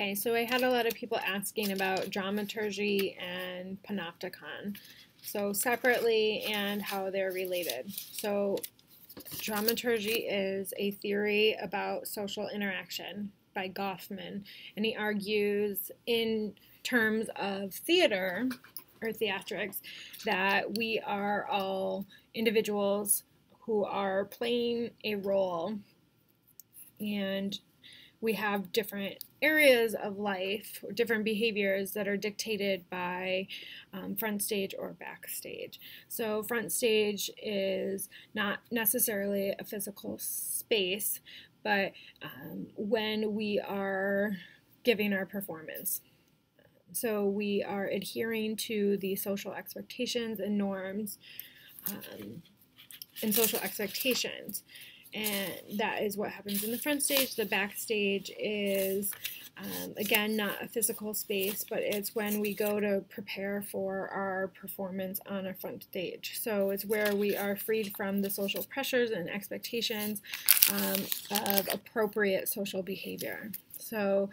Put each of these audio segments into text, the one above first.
Okay, so I had a lot of people asking about dramaturgy and panopticon, so separately and how they're related. So dramaturgy is a theory about social interaction by Goffman, and he argues in terms of theater or theatrics that we are all individuals who are playing a role, and we have different areas of life, or different behaviors that are dictated by front stage or backstage. So front stage is not necessarily a physical space, but when we are giving our performance. So we are adhering to the social expectations and norms and social expectations. And that is what happens in the front stage. The backstage is, again, not a physical space, but it's when we go to prepare for our performance on a front stage. So it's where we are freed from the social pressures and expectations of appropriate social behavior. So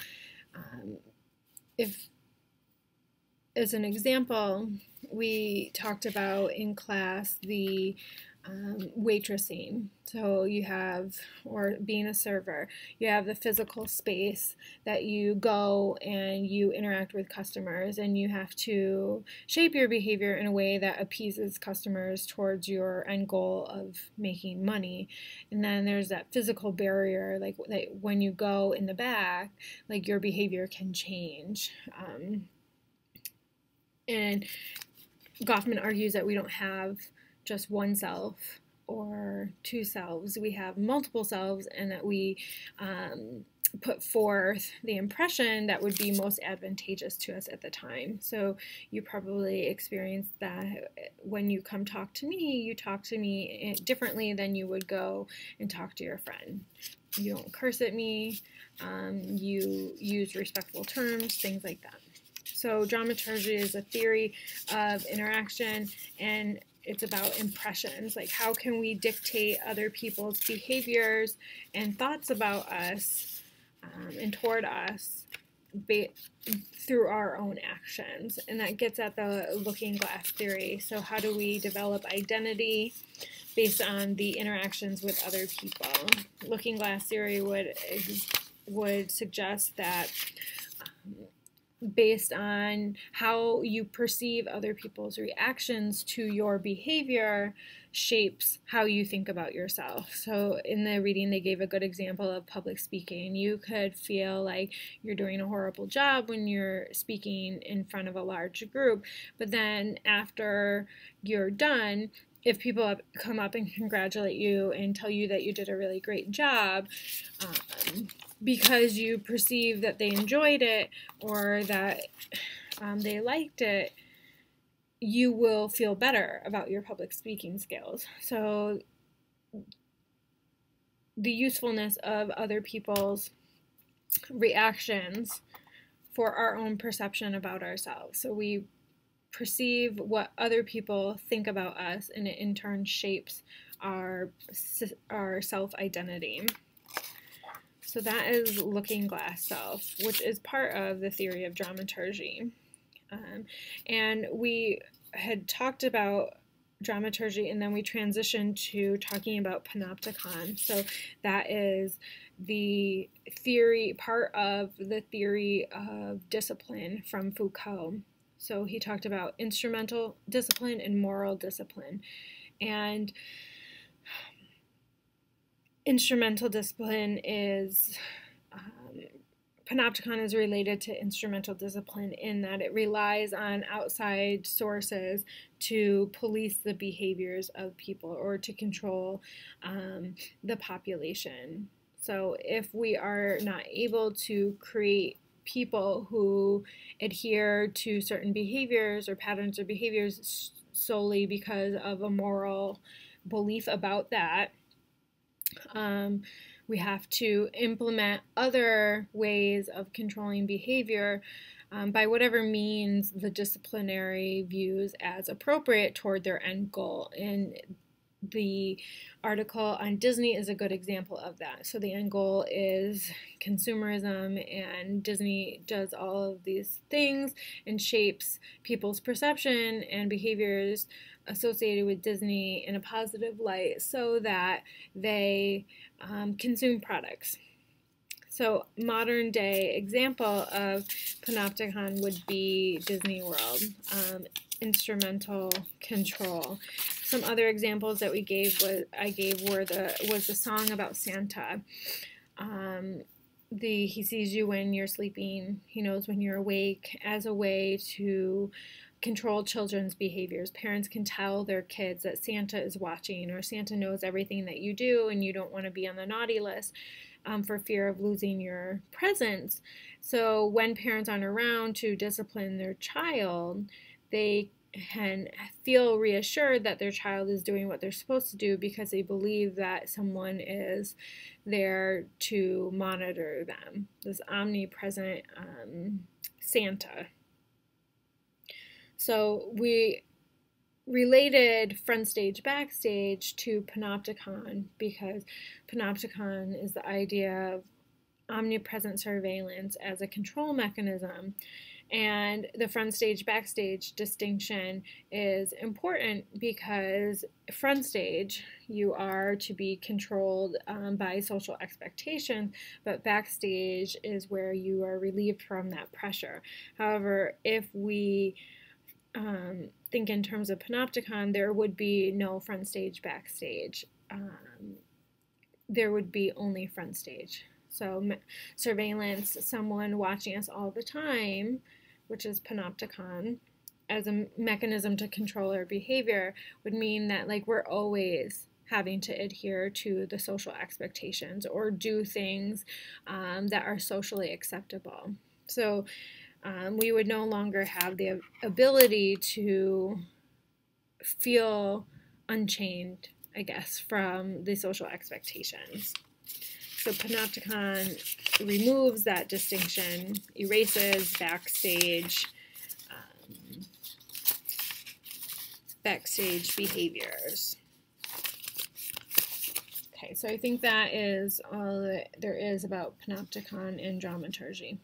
if, as an example, we talked about in class the waitressing. So you have, or being a server, you have the physical space that you go and you interact with customers, and you have to shape your behavior in a way that appeases customers towards your end goal of making money. And then there's that physical barrier, like when you go in the back, like your behavior can change. And Goffman argues that we don't have just one self or two selves. We have multiple selves, and that we put forth the impression that would be most advantageous to us at the time. So you probably experienced that when you come talk to me, you talk to me differently than you would go and talk to your friend. You don't curse at me, you use respectful terms, things like that. So dramaturgy is a theory of interaction, and it's about impressions, like how can we dictate other people's behaviors and thoughts about us and toward us through our own actions. And that gets at the looking glass theory. So how do we develop identity based on the interactions with other people? Looking glass theory would suggest that based on how you perceive other people's reactions to your behavior shapes how you think about yourself. So in the reading, they gave a good example of public speaking. You could feel like you're doing a horrible job when you're speaking in front of a large group, but then after you're done, if people come up and congratulate you and tell you that you did a really great job, because you perceive that they enjoyed it or that they liked it, you will feel better about your public speaking skills. So the usefulness of other people's reactions for our own perception about ourselves. So we perceive what other people think about us, and it in turn shapes our self-identity. So that is looking glass self, which is part of the theory of dramaturgy. And we had talked about dramaturgy, and then we transitioned to talking about panopticon. So that is the theory, part of the theory of discipline from Foucault. So he talked about instrumental discipline and moral discipline. And instrumental discipline is, panopticon is related to instrumental discipline in that it relies on outside sources to police the behaviors of people or to control the population. So if we are not able to create people who adhere to certain behaviors or patterns of behaviors solely because of a moral belief about that, we have to implement other ways of controlling behavior by whatever means the disciplinary views as appropriate toward their end goal. And the article on Disney is a good example of that. So the end goal is consumerism, and Disney does all of these things and shapes people's perception and behaviors associated with Disney in a positive light so that they consume products. So modern day example of panopticon would be Disney World, instrumental control. Some other examples that I gave was the song about Santa. He sees you when you're sleeping, he knows when you're awake, as a way to control children's behaviors. Parents can tell their kids that Santa is watching, or Santa knows everything that you do and you don't want to be on the naughty list for fear of losing your presents. So when parents aren't around to discipline their child, they can feel reassured that their child is doing what they're supposed to do because they believe that someone is there to monitor them. This omnipresent Santa. So we related front stage, backstage to panopticon because panopticon is the idea of omnipresent surveillance as a control mechanism. And the front stage, backstage distinction is important because front stage, you are to be controlled by social expectations, but backstage is where you are relieved from that pressure. However, if we think in terms of panopticon, there would be no front stage, backstage. There would be only front stage. So surveillance, someone watching us all the time, which is panopticon, as a mechanism to control our behavior, would mean that like we're always having to adhere to the social expectations or do things that are socially acceptable. So we would no longer have the ability to feel unchained, I guess, from the social expectations. So panopticon removes that distinction, erases backstage behaviors. Okay, so I think that is all that there is about panopticon in dramaturgy.